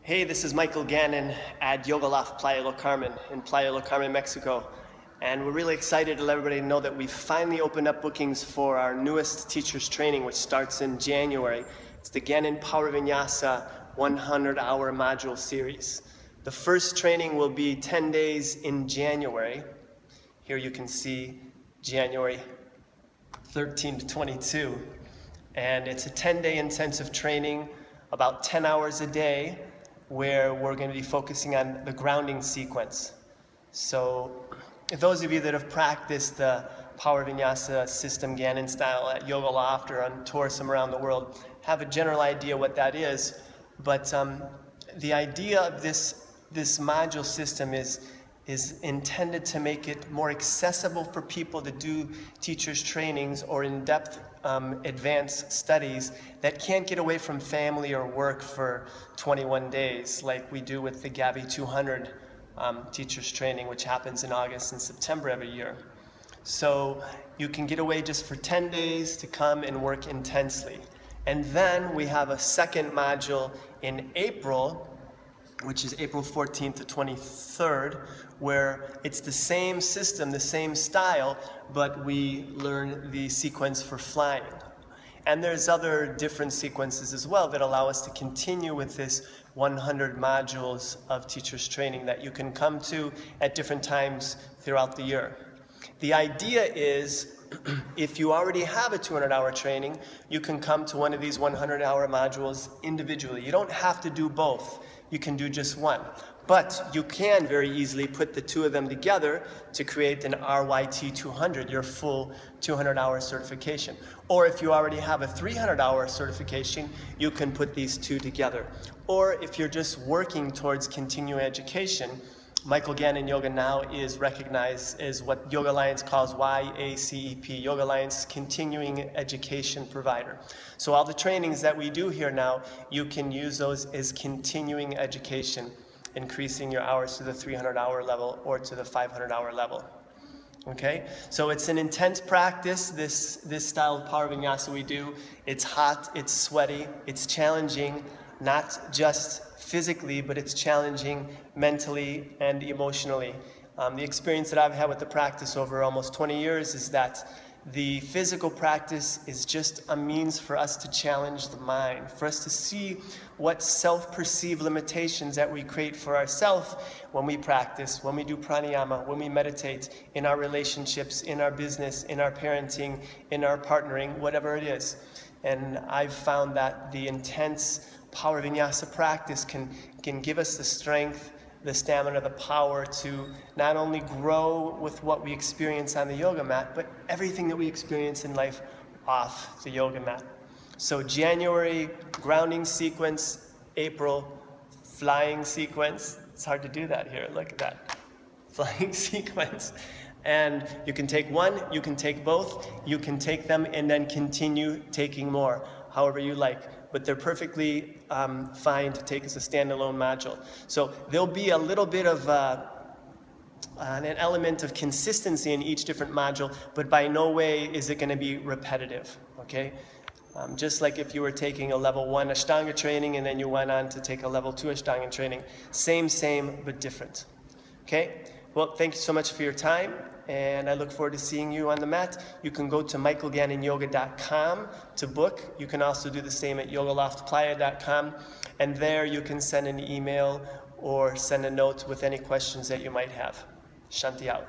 Hey, this is Michael Gannon at Yoga Loft Playa del Carmen in Playa del Carmen, Mexico. And we're really excited to let everybody know that we've finally opened up bookings for our newest teacher's training, which starts in January. It's the Gannon Power Vinyasa 100-hour module series. The first training will be 10 days in January. Here you can see January 13 to 22. And it's a 10-day intensive training, about 10 hours a day, where we're going to be focusing on the grounding sequence. So those of you that have practiced the Power Vinyasa system Gannon style at Yoga Loft or on tours from around the world have a general idea what that is. But the idea of this module system is intended to make it more accessible for people to do teachers trainings or in-depth advanced studies that can't get away from family or work for 21 days like we do with the Gpvy 200 teachers training, which happens in August and September every year. So you can get away just for 10 days to come and work intensely. And then we have a second module in April, which is April 14th to 23rd, where it's the same system, the same style, but we learn the sequence for flying. And there's other different sequences as well that allow us to continue with this 100 modules of teachers training that you can come to at different times throughout the year. The idea is, if you already have a 200-hour training, you can come to one of these 100-hour modules individually. You don't have to do both. You can do just one. But you can very easily put the two of them together to create an RYT 200, your full 200-hour certification. Or if you already have a 300-hour certification, you can put these two together. Or if you're just working towards continuing education, Michael Gannon Yoga now is recognized as what Yoga Alliance calls YACEP, Yoga Alliance Continuing Education Provider. So all the trainings that we do here now, you can use those as continuing education, increasing your hours to the 300-hour level or to the 500-hour level. Okay, so it's an intense practice, this style of Power Vinyasa we do. It's hot, it's sweaty, it's challenging, not just physically, but it's challenging mentally and emotionally. The experience that I've had with the practice over almost 20 years is that the physical practice is just a means for us to challenge the mind, for us to see what self-perceived limitations that we create for ourselves when we practice, when we do pranayama, when we meditate, in our relationships, in our business, in our parenting, in our partnering, whatever it is. And I've found that the intense Power Vinyasa practice can give us the strength, the stamina, the power to not only grow with what we experience on the yoga mat, but everything that we experience in life off the yoga mat. So January, grounding sequence, April, flying sequence. It's hard to do that here, look at that. Flying sequence. And you can take one, you can take both, you can take them and then continue taking more, however you like. But they're perfectly fine to take as a standalone module. So there'll be a little bit of an element of consistency in each different module, but by no way is it going to be repetitive, okay? Just like if you were taking a level 1 Ashtanga training and then you went on to take a level 2 Ashtanga training. Same, but different, okay? Well, thank you so much for your time, and I look forward to seeing you on the mat. You can go to michaelgannonyoga.com to book. You can also do the same at yogaloftplaya.com, and there you can send an email or send a note with any questions that you might have. Shanti out.